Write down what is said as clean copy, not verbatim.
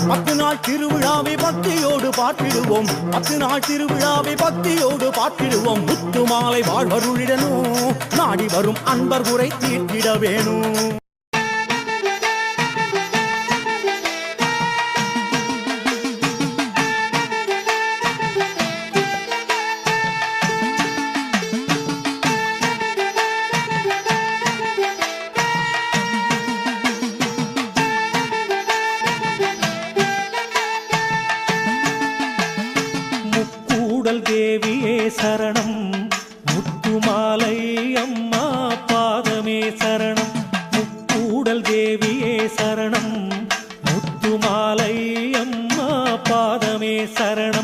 10 நாள் திருவிழாவை பக்தியோடு பாட்டிடுவோம் 10 நாள் திருவிழாவை பக்தியோடு பாட்டிடுவோம் முத்து மாலை வாழ்வருளிடனும் நாடி வரும் அன்பர் குறை தீர்த்திட வேணும் தேவியே சரணம் முத்துமாலை அம்மா பாதமே சரணம் முக்கூடல் தேவியே சரணம் முத்துமாலை அம்மா பாதமே சரணம்